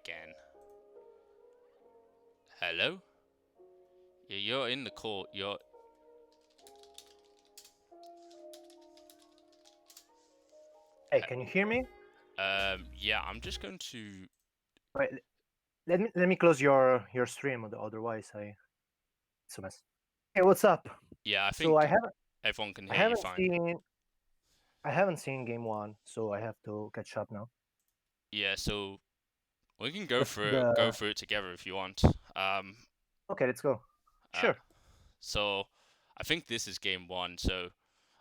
again. Hello? Yeah, you're in the call. Hey, can you hear me? Yeah, I'm just going to. Wait, let me close your stream, otherwise it's a mess. Hey, what's up? Yeah, I So I think haven't everyone can I hear you haven't fine. seen I haven't seen game one, so I have to catch up now. Yeah, so we can go The f- through it, go the through it together if you want. Okay, let's go. Uh, Sure. so I think this is game one. So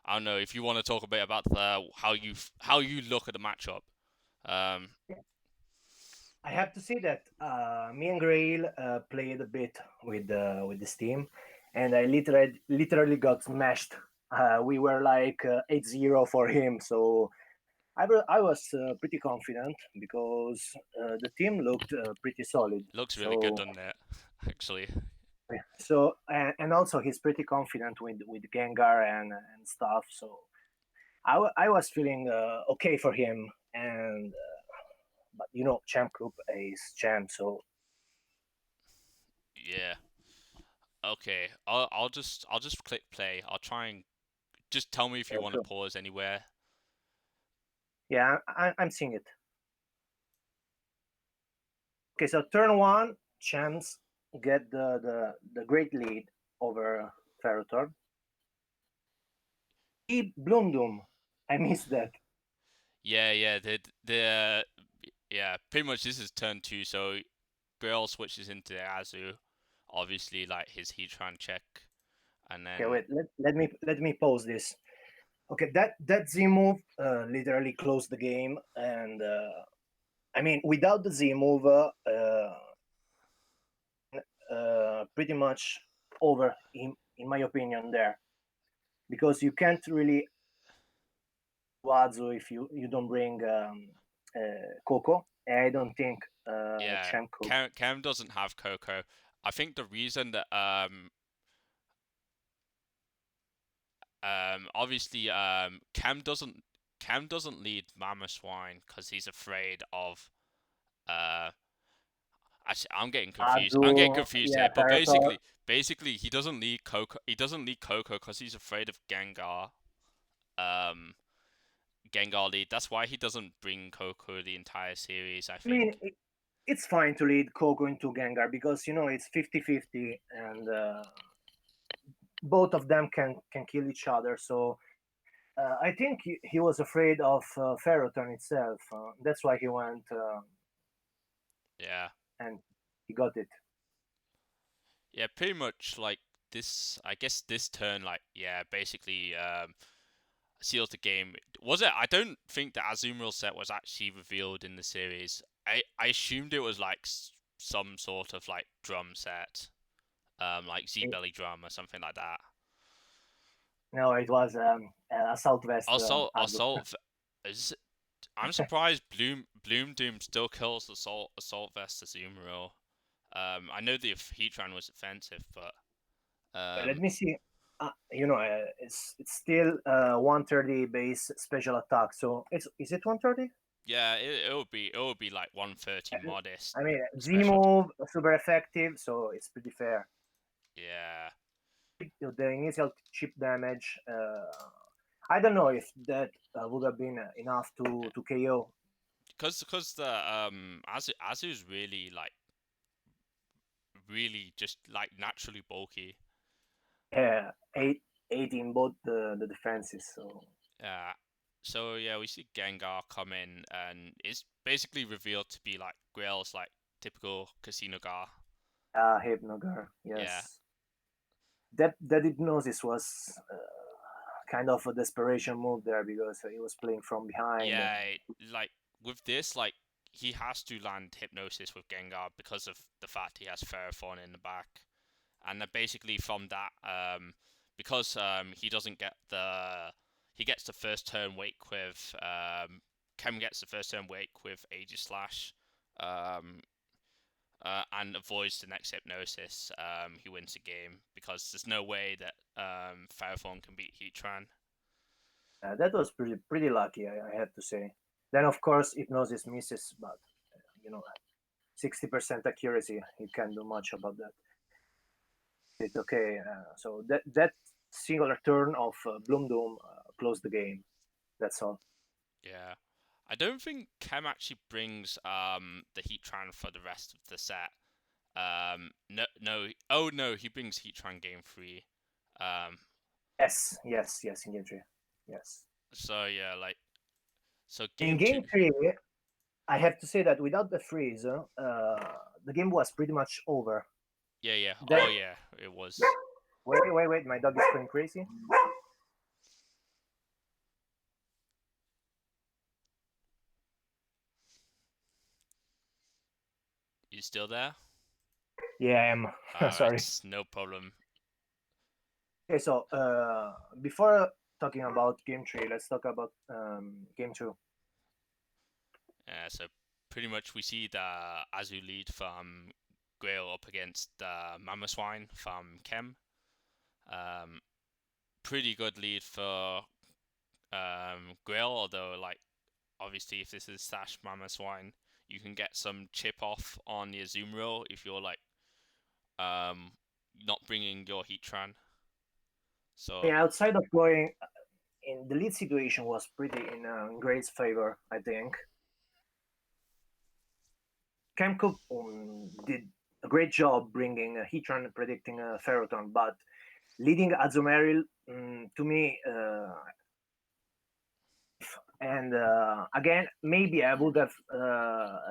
I don't know if you want to talk a bit about the how you look at the matchup. Um, I have to say that me and Grail played a bit with this team, and I literally got smashed. We were like 8-0 for him, so I was pretty confident because the team looked pretty solid. looks really good, So doesn't it? Actually. and also he's pretty confident with Gengar and stuff. So I was feeling okay for him. And but Chemcoop is champ, so Yeah. Okay. I'll just click play. I'll try and just tell me if you want to sure. pause anywhere. Yeah, I'm seeing it. Okay, so turn one, champs get the great lead over Ferrotor. Bloom Doom, I missed that. Yeah. Yeah. Pretty much this is turn two. So Grail switches into Azu, obviously like his Heatran check, and Okay, then wait. Let me pause this. Okay, that Z move literally closed the game, and I mean, without the Z move, pretty much over in my opinion there, because you can't really Wazu if you don't bring Coco. I don't think yeah, Chemcoop. Cam doesn't have Coco. I think the reason that obviously Cam doesn't lead Mama Swine because he's afraid of uh actually I'm getting confused. I'm getting Wazu, confused yeah, here, but Ferrotor. basically he doesn't lead Coco. He doesn't lead Coco because he's afraid of Gengar. Um, Gengar lead. That's why he doesn't bring Coco the entire series, I I mean, think. it's fine to lead Coco into Gengar because it's 50-50, and both of them can kill each other. So I think he was afraid of Ferroton itself. That's why he went Yeah. and he got it. Yeah, pretty much like this. I guess this turn, like, yeah, basically seals the game. Was it? I don't think the Azumarill set was actually revealed in the series. I assumed it was like some sort of like drum set, like Z Belly drum or something like that. No, it was Assault Vest Azu. Assault. Is I'm surprised Bloom Doom still kills Assault Vest Azumarill. I know the Heatran was offensive, but Let um, me see. It's still 130 base special attack. So is it 130? yeah, it would be like 130 modest I mean, Z special attack. move super effective, so it's pretty fair. Yeah, The initial chip damage. I don't know if that would have been enough to KO. because the Azu's really like really just like naturally bulky. Yeah, eight in both the defenses. So Yeah. So yeah, we see Gengar come in and it's basically revealed to be like Grail's like typical casino gar. Hypnogar, Yeah. yes. That hypnosis was kind of a desperation move there because he was playing from behind. Yeah, like with this, like he has to land Hypnosis with Gengar because of the fact he has Ferrothorn in the back, and then basically from that, because he doesn't get he gets the first turn wake with Kem gets the first turn wake with Aegislash, um, and avoids the next Hypnosis. He wins the game because there's no way that Ferrothorn can beat Heatran. That was pretty lucky, I have to say. Then of course hypnosis misses, but you know 60% accuracy. You can't do much about that. It's okay. So that singular turn of Bloom Doom closed the game. That's all. Yeah. I don't think Chem actually brings the Heatran for the rest of the set. No. Oh no, he brings Heatran game 3. Um, Yes, in game three. Yes. so yeah, like so In game 2. game three, I have to say that without the freeze, the game was pretty much over. Yeah. Then, Oh yeah, it was. wait, my dog is going crazy. You still there? Yeah, I am. Sorry. Alright, no problem. Okay, so before talking about game three, let's talk about game two. So pretty much we see the Azu lead from Grail up against the Mamoswine from Chem. Um, Pretty good lead for Grail, although like obviously if this is Sash Mamoswine, you can get some chip off on your zoom roll if you're like um not bringing your Heatran. So Yeah, outside of going in the lead situation was pretty in Grade's favor, I think. Chemcoop did a great job bringing Heatran and predicting Ferroton, but leading Azumarill to me, and again, maybe I would have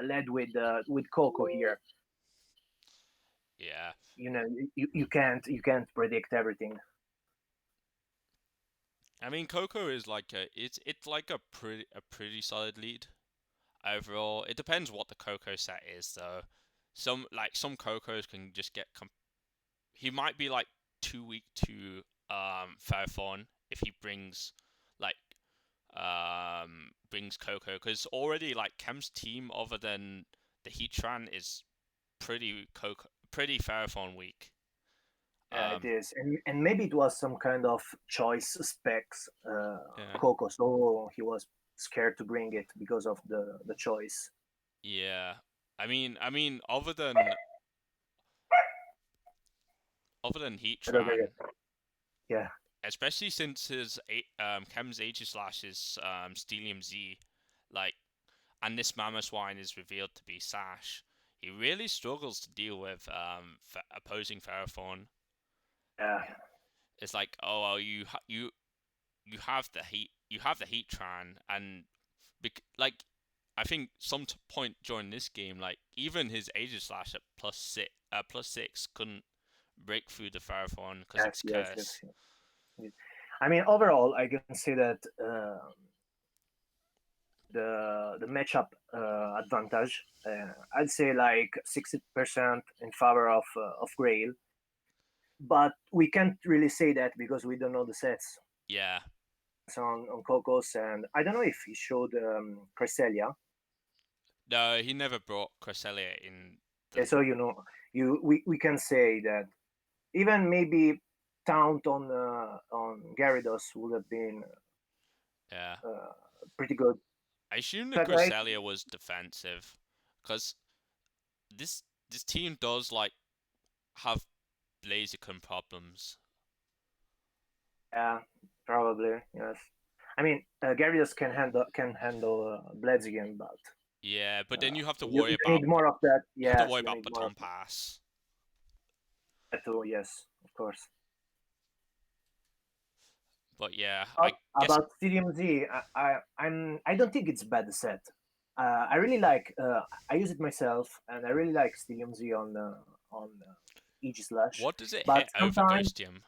led with Coco here. yeah, You know, you can't predict everything. I mean Coco is like it's like a pretty solid lead overall. It depends what the Coco set is though. Some Cocos can just get he might be like too weak to Fairphone if he brings like brings Coco, because already like Chem's team other than the Heatran is pretty Fairphone weak. It Um is, and maybe it was some kind of choice specs, yeah. Coco, so he was scared to bring it because of the choice. Yeah. I mean other than Heatran, Yeah, especially since his Chem's Aegislash is Steelium Z, like, and this Mamoswine is revealed to be Sash, he really struggles to deal with opposing Ferrothorn. yeah, It's like, oh well, you have the Heatran, and like I think point during this game, like even his Aegislash at +6 couldn't break through the Ferrothorn because it's yes. curse. I mean, overall, I can say that the matchup advantage, I'd say like 60% in favor of Grail, but we can't really say that because we don't know the sets Yeah. on Cocos, and I don't know if he showed Cresselia. No, he never brought Cresselia in the. So we can say that even maybe Taunt on Gyarados would have been Yeah. uh, pretty good. I assume the But right, Cresselia was defensive, because this team does like have Blaziken problems. yeah, probably yes. I mean, Gyarados can handle Blaziken, but Yeah, but then you have to you worry need about more of that. you have to Yes, worry you about need more of Baton Pass. that too. Yes, of course. But yeah, I guess About Stadium Z, I don't think it's bad set. I really like. I use it myself, and I really like Stadium Z on EG Slash. what does it But hit over sometimes, Ghostium?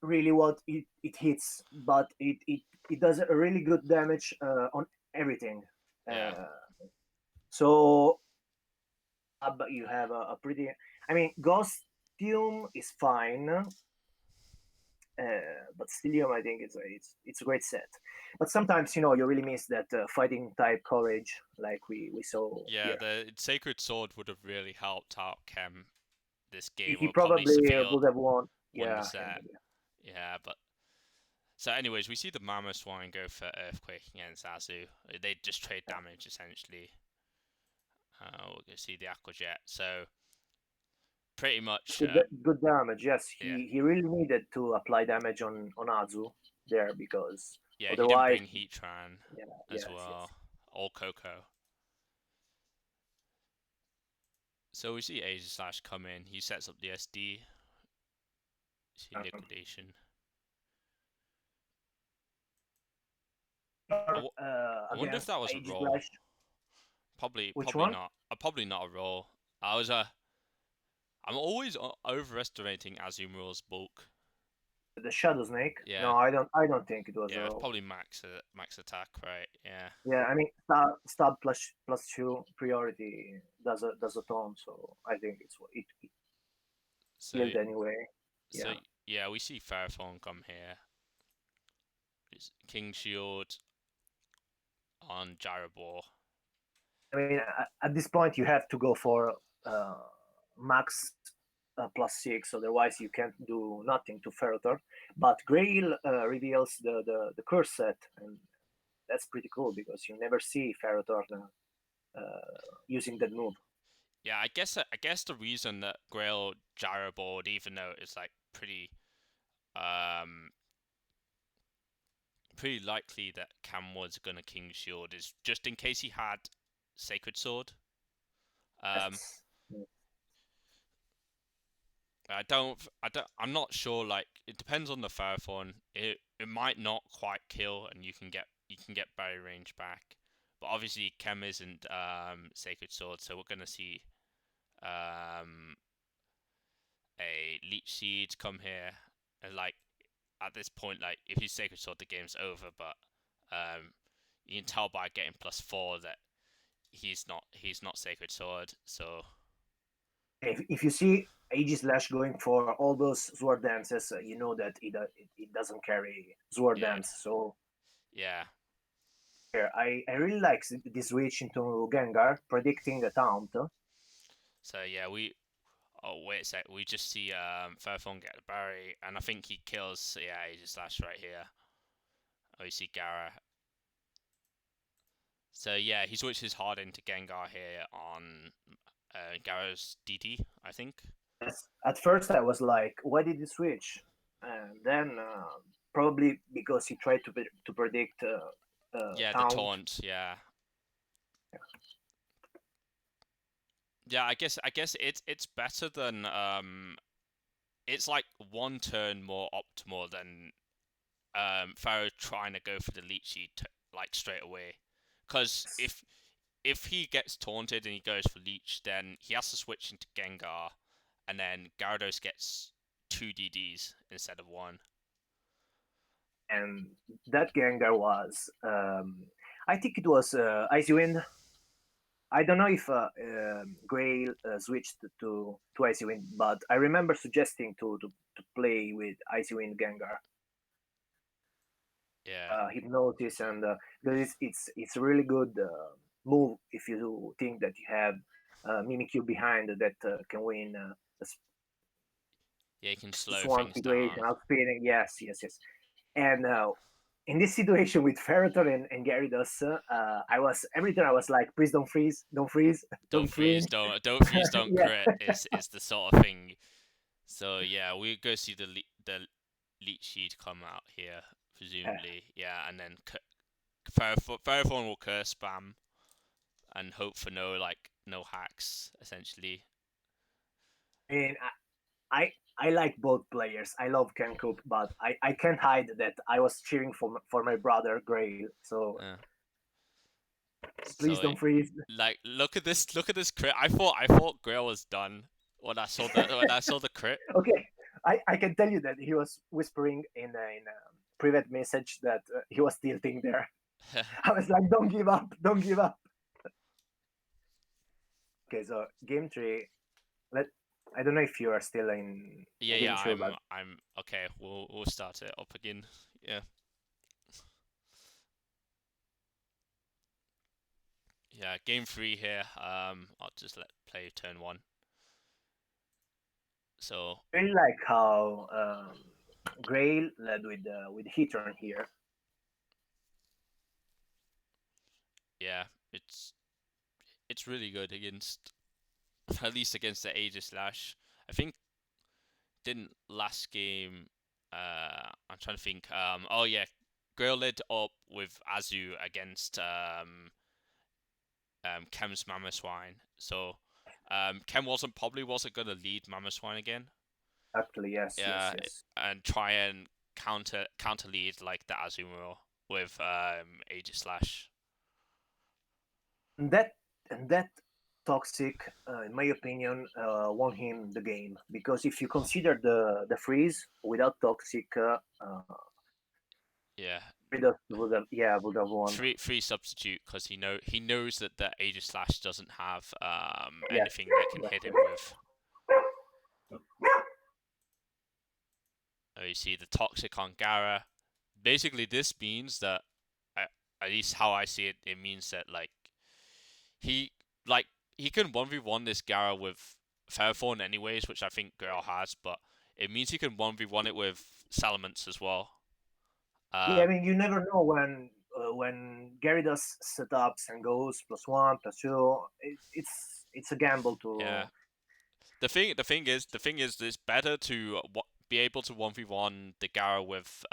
really, what it hits, but it does a really good damage on everything. Yeah, Uh, so, but you have a pretty. I mean, Ghostium is fine. But Stilium, I think it's a great set. But sometimes you really miss that fighting type courage, like we saw yeah. here. The Sacred Sword would have really helped out Chem this game, He or probably probably Seville would have won. won the Yeah, yeah, set. Yeah, but so anyways, we see the Mamoswine go for Earthquake against Azu. They just trade damage essentially. we're gonna see the Aqua Jet. So pretty much, Good damage. Yes, yeah, he really needed to apply damage on Azu there because yeah. He didn't otherwise, bring Heatran yeah, as yes, well, yes. or Coco. So we see Aegislash come in. He sets up the SD. See Um, liquidation. I wonder if against that was a roll. Aegislash. Probably, Which probably one? not. Probably not a roll. I'm always overestimating Azumarilla's bulk. The Shadow Snake? Yeah, No, I don't think it was a yeah. It's roll. probably max attack, right? Yeah. Yeah, I mean, stab plus two priority does a ton, so I think it So killed anyway. so Yeah, yeah, we see Ferrothorn come here. It's King Shield on Gyrobor. I mean, at this point you have to go for max +6, otherwise you can't do nothing to Ferrothorn. But Grail reveals the curse set, and that's pretty cool because you never see Ferrothorn using that move. Yeah, I guess the reason that Grail Gyrobor, even though it's like um pretty likely that Cam was gonna King Shield, is just in case he had Sacred Sword. Um, Yes. I'm not sure. Like, it depends on the Ferrothorn. It might not quite kill, and you can get barrier range back. But obviously, Chem isn't Sacred Sword, so we're gonna see um a Leech Seed come here, and like at this point, like if he's Sacred Sword, the game's over. But um, you can tell by getting +4 that he's not Sacred Sword. So If you see Aegislash going for all those sword dances, you know that it doesn't carry sword yeah, dance. So yeah. here, I really like this switch into Gengar, predicting a taunt. So yeah, we. Oh wait a sec. We just see Ferrothorn get the berry, and I think he kills. Yeah, he just slash right here. Oh, you see Gara. So yeah, he switches hard into Gengar here on Gara's DD, I think. Yes. At first, I was like, why did he switch? And then probably because he tried to predict Yeah, the taunt. taunt. Yeah, yeah. I guess it's better than It's like one turn more optimal than Pharaoh trying to go for the Leechy like straight away. Because if he gets taunted and he goes for Leech, then he has to switch into Gengar, and then Gyarados gets 2 DDs instead of one. And that Gengar was, I think it was Icy Wind. I don't know if Grail switched to Icy Wind, but I remember suggesting to play with Icy Wind Gengar, Yeah, Hypnosis, and because it's a really good move if you think that you have Mimikyu behind that can win yeah, he can slow Swan things situation, down. outspeeding. Yes, yes, yes. And in this situation with Ferrothorn and Gyarados, I was every time I was like, please don't freeze, don't freeze, Don't don't freeze, flinch. don't freeze, don't Yeah, crit is the sort of thing. So yeah, we go see the Leech Sheet come out here, presumably. Yeah, and then Ferrothorn will curse spam and hope for no hacks essentially. I mean, I like both players. I love Chemcoop, but I can't hide that I was cheering for my brother Grail. So Uh, please so don't freeze. like look at this crit. I thought Grail was done when I saw the crit. Okay, I can tell you that he was whispering in a private message that he was tilting there. I was like, don't give up, don't give up. Okay, so game three. Let I don't know if you are still Yeah, in yeah. game two, I'm but I'm okay. We'll start it up again. Yeah, yeah. Game three here. I'll just let play turn one. So I really like how Grail led with Heatran here. yeah, it's it's really good against, at least against the Aegislash. I think didn't last game. I'm trying to think. Oh yeah, Grail led up with Azu against Chem's Mamoswine. So Chem wasn't gonna lead Mamoswine again. Actually, yes, yes, Yeah, yes. and try and counter lead like the Azumarill with Aegislash. And that toxic, in my opinion, won him the game because if you consider the freeze without toxic, Yeah, would have won. free substitute because he knows that the Aegislash doesn't have Yes, anything that can yes, hit yes. him with. You see the toxic on Gara. Basically, this means that, at least how I see it, it means that he like he can 1v1 this Gara with Fairthorn anyways, which I think Girl has, but it means he can 1v1 it with Salamence as well. Yeah, I Um, mean, you never know when Gary does setups and goes +1, +2. It's a gamble yeah. to. The thing is, it's better to be able to 1v1 the Gara with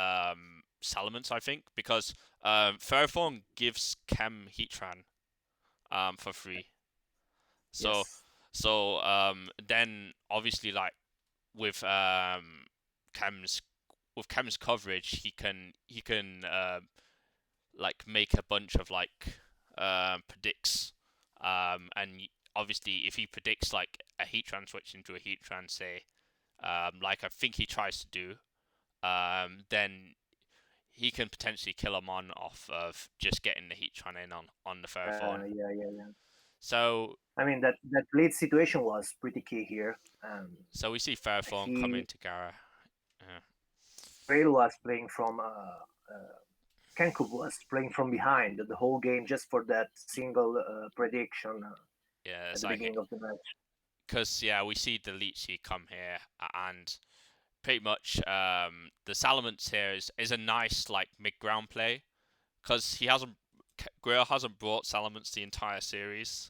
Salamence, I think, because Fairthorn gives Chem Heatran for free. So Yes, then obviously with Chem's with Chem's coverage, he can make a bunch of predicts, and obviously if he predicts like a Heatran switch into a Heatran, say, like I think he tries to do, then he can potentially kill him on off of just getting the Heatran in on the Fairphone. yeah, yeah, yeah. So I mean that lead situation was pretty key here. so we see Fairphone come He into Gara. Yeah. Rail was playing from Chemcoop was playing from behind the whole game just for that single prediction Yeah, at it's the like, beginning of the match. because yeah, we see the Leechy come here, and pretty much the Salamence here is a nice mid ground play, because Grail hasn't brought Salamence the entire series.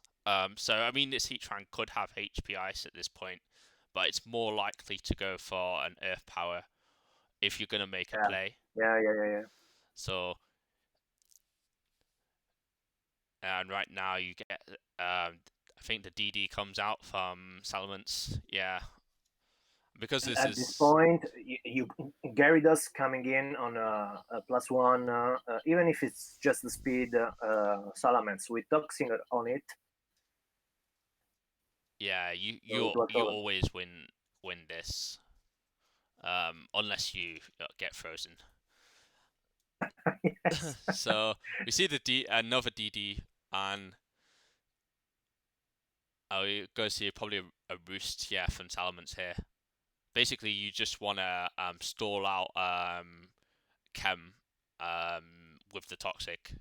So I mean this Heatran could have HP Ice at this point, but it's more likely to go for an Earth Power if you're gonna make a Yeah, play. yeah, yeah, yeah, yeah. So and right now you get I think the DD comes out from Salamence. Yeah, because And this at this is point, Gary does coming in on a +1, even if it's just the speed Salamence with Toxin on it. yeah, you So you it was you all. always win this, unless you get frozen. Yes. So we see another DD, and we go see probably a roost, yeah, from Salamence here. Basically, you just want to stall out Chem with the toxic.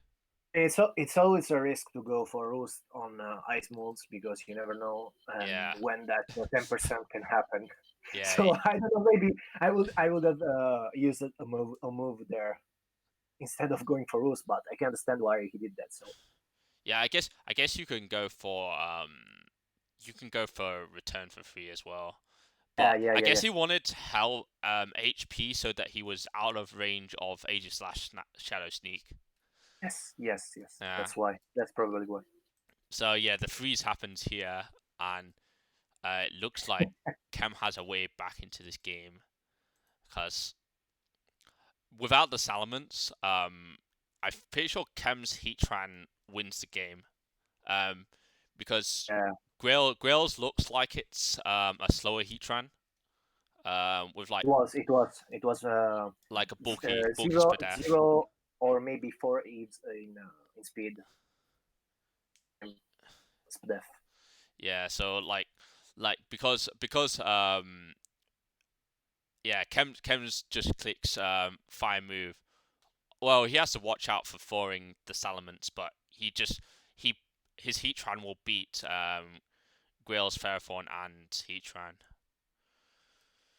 It's always a risk to go for roost on ice molds because you never know Yeah, when that 10% can happen. yeah, So I don't know. Maybe I would have used a move there instead of going for roost, but I can understand why he did that. So yeah. I guess you can go for return for free as well. But yeah, I yeah, guess yeah. he wanted to help HP so that he was out of range of Aegis / Shadow Sneak. Yes, yes, yes. Yeah. That's why. That's probably why. So yeah, the freeze happens here, and it looks like Chem has a way back into this game, because without the Salamence, I'm pretty sure Chem's Heatran wins the game. Um, because Yeah, Grail's looks like it's a slower Heatran, with it was like a bulky zero, Spadef. 0 or maybe 4 eves in speed. Spadef. Yeah, so because yeah, Chem's just clicks fire move. Well, he has to watch out for thawing the Salamence, but he his Heatran will beat Grail's Ferrothorn and Heatran.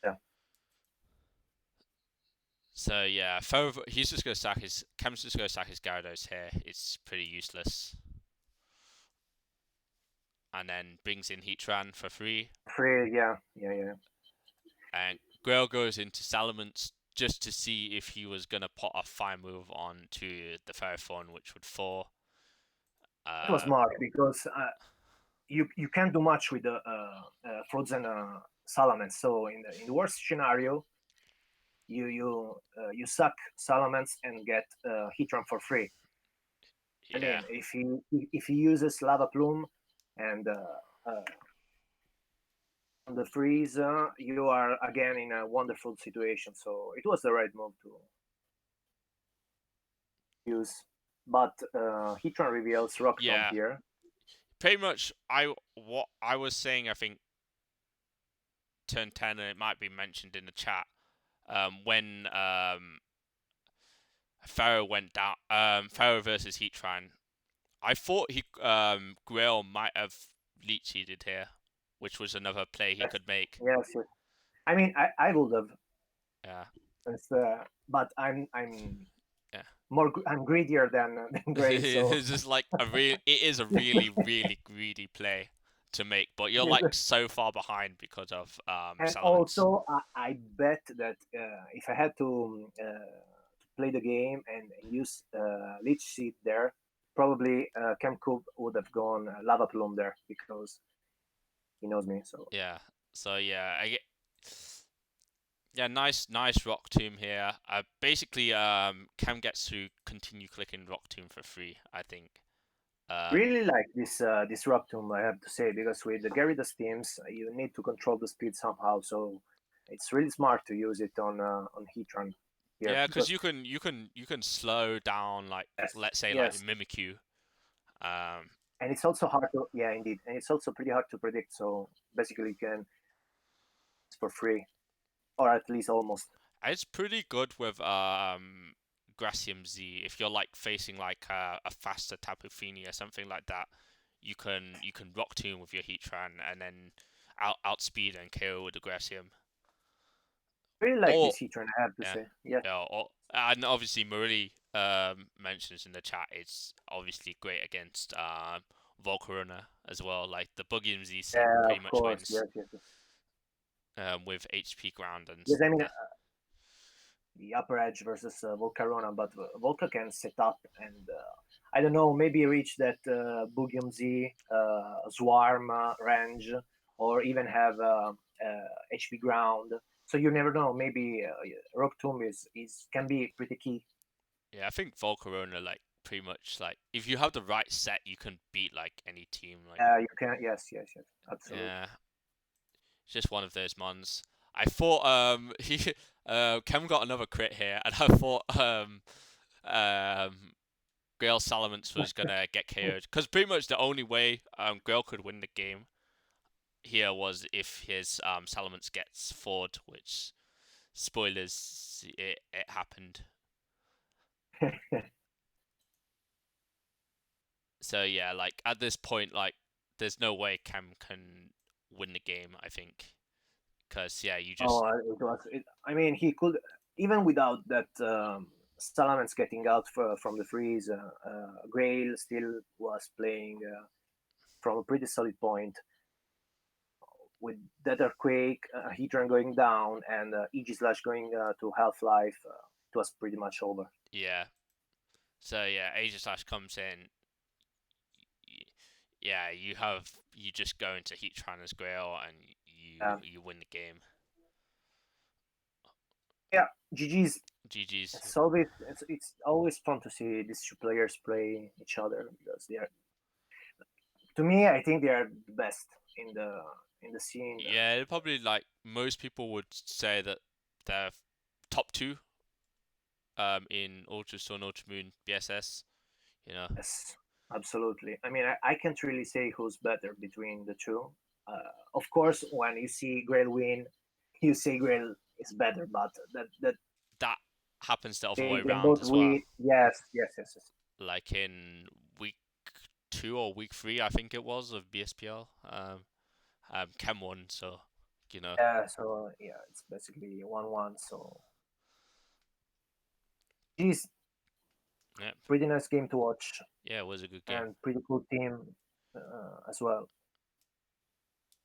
Yeah. So yeah, he's just gonna sack his Chem's just gonna sack his Gyarados here. It's pretty useless. and then brings in Heatran for free. Free, yeah. And Grail goes into Salamence just to see if he was gonna put a fire move on to the Ferrothorn, which would fall. It was smart because you can't do much with the frozen Salamence. So in the worst scenario, you suck Salamence and get Heatran for free. I Yeah. mean, if he uses Lava Plume and on the freeze, you are again in a wonderful situation. So it was the right move to use. But Heatran reveals Rock Tomb Yeah. here. Pretty much, what I was saying, I think turn 10, and it might be mentioned in the chat. When Pharaoh went down, Pharaoh versus Heatran, I thought Grail might have leech seeded here, which was another play he Yes, could make. yes. I mean, I would have, Yeah. but I'm Yeah. I'm greedier than Grail. So It's just like it is a really, really greedy play to make, but you're like so far behind because of and Salamence. also I bet that if I had to play the game and use Leech Seed there, probably Chemcoop would have gone Lava Plume there because he knows me. So Yeah. So yeah, I get. Yeah, nice Rock Tomb here. Basically, Cam gets to continue clicking Rock Tomb for free, I think. really like this Rock Tomb, I have to say, because with the Gyarados teams, you need to control the speed somehow. So it's really smart to use it on Heatran here Yeah, because because you can slow down, like, yes, let's say, like yes, Mimikyu. Um, and it's also hard to, yeah, indeed, and it's also pretty hard to predict. So basically you can, it's for free, or at least almost. it's pretty good with Gracium Z. If you're like facing like a faster Tapu Fini or something like that, you can Rock Tomb with your Heatran and then outspeed and KO with the Gracium. I really like Or this Heatran, I have to yeah, say. Yeah, yeah. Or and obviously Marili mentions in the chat it's obviously great against Volcarona as well. Like the Boogium Z set yeah, pretty of much course, wins yes. with HP ground and Yes, I mean the the upper edge versus Volcarona, but Volca can set up and I don't know, maybe reach that Boogium Z, Swarm range, or even have HP ground. So you never know. Maybe Rock Tomb is can be pretty key. yeah. I think Volcarona like pretty much like if you have the right set, you can beat like any team. Like You can, yes, absolutely. yeah, it's just one of those mons. I thought he Kem got another crit here, and I thought um Grail Salamence was gonna get KO'd because pretty much the only way Grail could win the game here was if his Salamence gets forward, which spoilers, it happened. So yeah, like at this point, like there's no way Cam can win the game. I think because yeah, you just Oh, it was. I mean, he could even without that Salamence getting out from the freeze. Grail still was playing from a pretty solid point with that earthquake, Heatran going down, and Aegislash going to Half Life. It was pretty much over. yeah. So yeah, Aegislash comes in. Yeah, you just go into Heatran as Grail and you win the game. Yeah, GG's. GG's. It's always fun to see these two players play each other because they are, to me, I think they are the best in the scene. Yeah, probably like most people would say that they're top two in Ultra Sun, Ultra Moon, BSS. You know, Yes, absolutely. I mean, I can't really say who's better between the two. Of course, when you see Grail win, you say Grail is better, but that that happens the other way they around both as well. win. Yes. Like in week 2 or week 3, I think it was of BSPL. Chem won, so you know, Yeah, so yeah, it's basically 1-1. So, geez, yeah, pretty nice game to watch yeah, it was a good game. and pretty cool team as well.